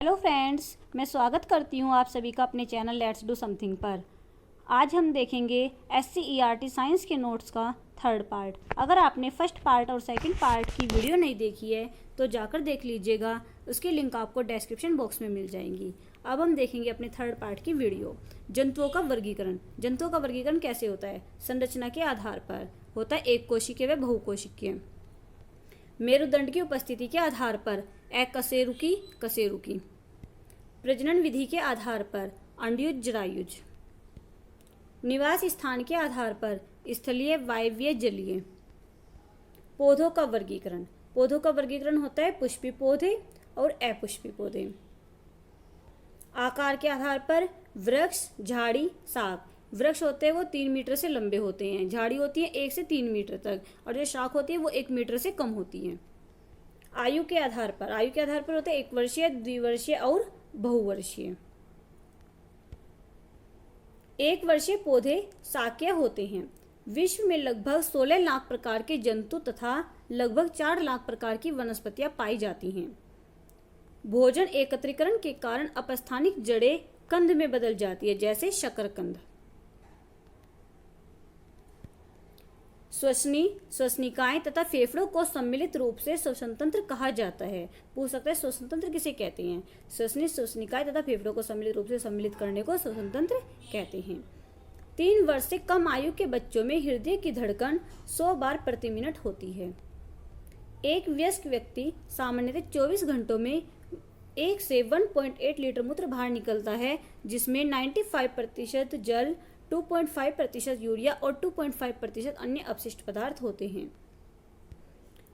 Hello friends, मैं स्वागत करती हूँ आप सभी का अपने चैनल लेट्स डू समथिंग पर। आज हम देखेंगे SCERT साइंस के नोट्स का थर्ड पार्ट। अगर आपने फर्स्ट पार्ट और सेकंड पार्ट की वीडियो नहीं देखी है तो जाकर देख लीजिएगा, उसकी लिंक आपको डिस्क्रिप्शन बॉक्स में मिल जाएंगी। अब हम देखेंगे अपने थर्ड पार्ट की वीडियो। जंतुओं का वर्गीकरण। जंतुओं का वर्गीकरण कैसे होता है? संरचना के आधार पर होता है, एक कोशिकीय व बहुकोशिकीय। मेरुदंड की उपस्थिति के आधार पर अकशेरुकी कशेरुकी। प्रजनन विधि के आधार पर अंडयुज जरायुज। निवास स्थान के आधार पर स्थलीय वायवीय जलीय। पौधों का वर्गीकरण। पौधों का वर्गीकरण होता है पुष्पी पौधे और अपुष्पी पौधे। आकार के आधार पर वृक्ष, झाड़ी, शाख। वृक्ष होते हैं वो 3 मीटर से लंबे होते हैं, झाड़ी होती है 1 से 3 मीटर तक, और जो शाख होती है वो 1 मीटर से कम होती है। आयु के आधार पर होते हैं 1 वर्षीय, द्विवर्षीय और बहुवर्षीय। 1 वर्षीय पौधे शाकीय होते हैं। विश्व में लगभग 16 लाख प्रकार के जंतु तथा लगभग 4 लाख प्रकार की वनस्पतियां पाई जाती हैं। भोजन एकत्रीकरण के कारण अपस्थानिक जड़ें कंद में बदल जाती है, जैसे शकरकंद। श्वसनी, श्वसनिकाएं तथा फेफड़ों को सम्मिलित रूप से श्वसन तंत्र कहा जाता है। पूछ सकते हैं श्वसन तंत्र किसे कहते हैं? श्वसनी, श्वसनिकाएं तथा फेफड़ों को सम्मिलित रूप से सम्मिलित करने को श्वसन तंत्र कहते हैं। 3 वर्ष से कम आयु के बच्चों में हृदय की धड़कन 100 बार प्रति मिनट होती है। एक वयस्क व्यक्ति सामान्यतः 24 घंटों में 1 से 1.8 लीटर मूत्र बाहर निकलता है, जिसमें 95% जल, 2.5% यूरिया और 2.5% अन्य अपशिष्ट पदार्थ होते हैं।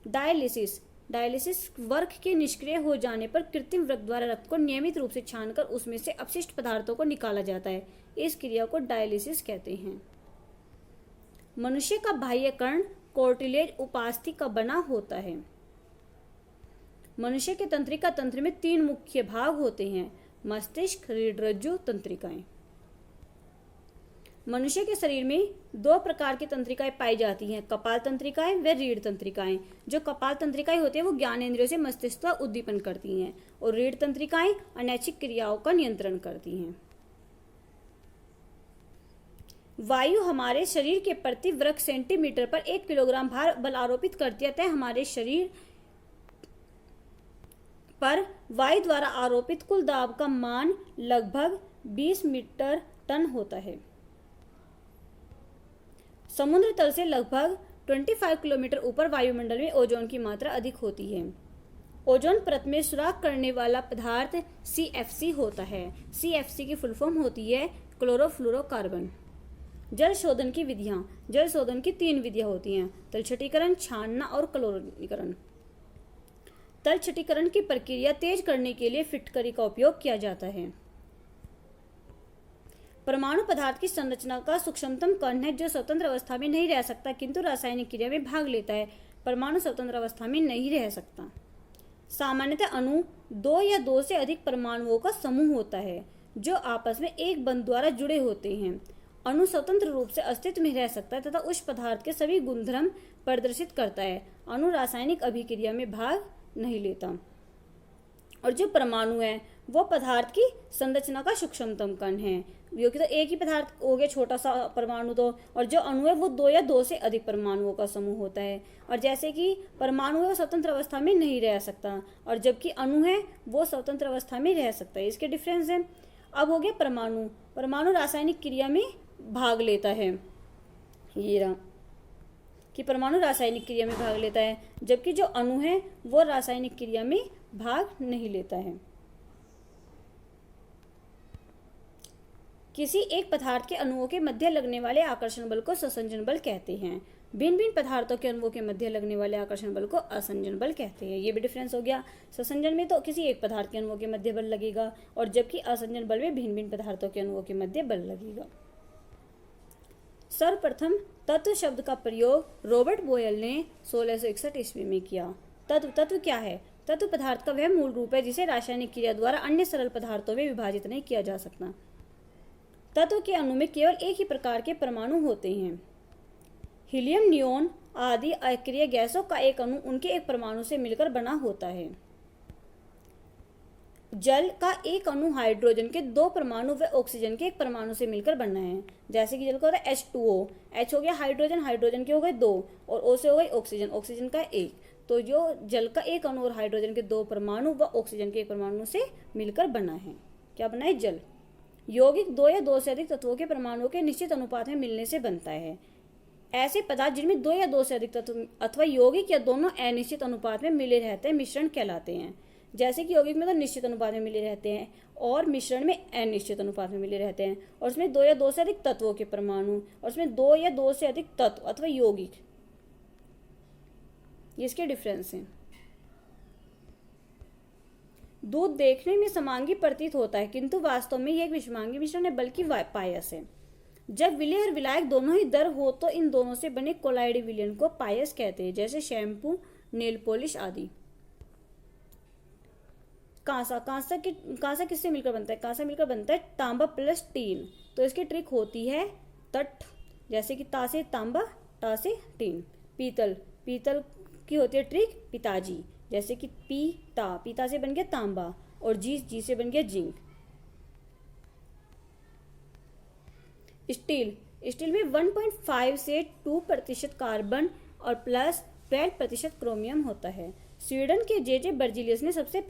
डायलिसिस। डायलिसिस वर्क के निष्क्रिय हो जाने पर कृत्रिम वृक्क द्वारा रक्त को नियमित रूप से छानकर उसमें से अपशिष्ट पदार्थों को निकाला जाता है। इस क्रिया को डायलिसिस कहते हैं। मनुष्य का बाह्य कर्ण कार्टिलेज उपास्थि का बना होता है। मनुष्य के तंत्रिका तंत्र में 3 मुख्य भाग होते हैं: मस्तिष्क, रीढ़ रज्जु, तंत्रिकाएं। मनुष्य के शरीर में 2 प्रकार की तंत्रिकाएं पाई जाती हैं, कपाल तंत्रिकाएं व रीढ़ तंत्रिकाएं। जो कपाल तंत्रिकाएं होती है वो ज्ञानेंद्रियों से मस्तिष्क का उद्दीपन करती हैं, और रीढ़ तंत्रिकाएं अनैच्छिक क्रियाओं का नियंत्रण करती हैं। वायु हमारे शरीर के प्रति वर्ग सेंटीमीटर पर 1 किलोग्राम भार बल आरोपित करती है, अतः हमारे शरीर पर वायु द्वारा आरोपित कुल दाब का मान लगभग 20 मीटर टन होता है। समुद्र तल से लगभग 25 किलोमीटर ऊपर वायुमंडल में ओजोन की मात्रा अधिक होती है। ओजोन परत में सुराख करने वाला पदार्थ CFC होता है। CFC की फुल फॉर्म होती है क्लोरोफ्लोरोकार्बन। जल शोधन की विधियां। जल शोधन की 3 विधियां होती हैं: तलछटीकरण, छानना और क्लोरीकरण। तलछटीकरण की प्रक्रिया तेज करने के लिए फिटकरी का उपयोग किया जाता है। परमाणु पदार्थ की संरचना का सूक्ष्मतम कण है, जो स्वतंत्र अवस्था में नहीं रह सकता किंतु रासायनिक क्रिया में भाग लेता है। परमाणु स्वतंत्र अवस्था में नहीं रह सकता। सामान्यतः अणु 2 या 2 से अधिक परमाणुओं का समूह होता है, जो आपस में एक बंध द्वारा जुड़े होते हैं। अणु स्वतंत्र रूप से अस्तित्व में रह सकता है तथा उस पदार्थ के सभी गुणधर्म प्रदर्शित करता है। अणु रासायनिक अभिक्रिया में भाग नहीं लेता। और जो परमाणु है वो पदार्थ की संरचना का सूक्ष्मतम कण है, क्योंकि तो एक ही पदार्थ हो गया छोटा सा परमाणु, तो और जो अणु है वो 2 या 2 से अधिक परमाणुओं का समूह होता है। और जैसे कि परमाणु है वो स्वतंत्र अवस्था में नहीं रह सकता, और जबकि अणु है वो स्वतंत्र अवस्था में रह सकता है। इसके डिफरेंस है। अब हो गया परमाणु। परमाणु रासायनिक क्रिया में भाग लेता है, ये रहा कि परमाणु रासायनिक क्रिया में भाग लेता है, जबकि जो अणु है वो रासायनिक क्रिया में भाग नहीं लेता है। किसी एक पदार्थ के अणुओं के मध्य लगने वाले आकर्षण बल को संसंजन बल कहते हैं। भिन्न भिन्न पदार्थों के अणुओं के मध्य लगने वाले आकर्षण बल को असंजन बल कहते हैं। ये भी डिफरेंस हो गया। संसंजन में तो किसी एक पदार्थ के अणुओं के मध्य बल लगेगा, और जबकि असंजन बल में भिन्न भिन्न पदार्थों के अणुओं के मध्य बल लगेगा। सर्वप्रथम तत्व शब्द का प्रयोग रॉबर्ट बोयल ने 1661 ईस्वी में किया। तत्व क्या है? तत्व पदार्थ का वह मूल रूप है जिसे रासायनिक क्रिया द्वारा अन्य सरल पदार्थों में विभाजित नहीं किया जा सकता। तत्व के अणु में केवल एक ही प्रकार के परमाणु होते हैं। हीलियम, नियोन आदि अक्रिय गैसों का एक अणु उनके एक परमाणु से मिलकर बना होता है। जल का एक अणु हाइड्रोजन के 2 परमाणु व ऑक्सीजन के 1 परमाणु से मिलकर बनना है। जैसे कि जल का होता है H2O, H हो गया हाइड्रोजन, हाइड्रोजन के हो गए 2 और O से हो गई ऑक्सीजन, ऑक्सीजन का 1। तो जो जल का एक अणु और हाइड्रोजन के 2 परमाणु व ऑक्सीजन के 1 परमाणु से मिलकर बना है। क्या बना है? जल। यौगिक 2 या 2 से अधिक तत्वों के परमाणुओं के निश्चित अनुपात में मिलने से बनता है। ऐसे पदार्थ जिनमें 2 या 2 से अधिक तत्व अथवा यौगिक या दोनों अनिश्चित अनुपात में मिले रहते हैं मिश्रण कहलाते हैं। जैसे कि यौगिक में तो निश्चित अनुपात में मिले रहते हैं और मिश्रण में अनिश्चित अनुपात में मिले रहते हैं, और उसमें 2 या 2 से अधिक तत्वों के परमाणु और उसमें 2 या 2 से अधिक तत्व अथवा यौगिक, ये इसके डिफरेंस हैं। दूध देखने में समांगी प्रतीत होता है किंतु वास्तव में यह एक विषमांगी मिश्रण है, बल्कि पायस है। जब विलेय और विलायक दोनों ही दर हो तो इन दोनों से बने कोलाइड विलयन को पायस कहते हैं, जैसे शैम्पू, नेल पॉलिश आदि। कांसा किससे मिलकर बनता है? कांसा मिलकर बनता है तांबा प्लस टीन। तो इसकी ट्रिक होती है तट, जैसे कि ता से तांबा, टा से टीन। पीतल की होती है ट्रिक पिताजी, जैसे कि पीता से बन गया तांबा और जी से बन गया जिंक। स्टील में 1.5 से 2% कार्बन और प्लस 12% क्रोमियम होता है। स्वीडन के जे बर्जिलियस ने सबसे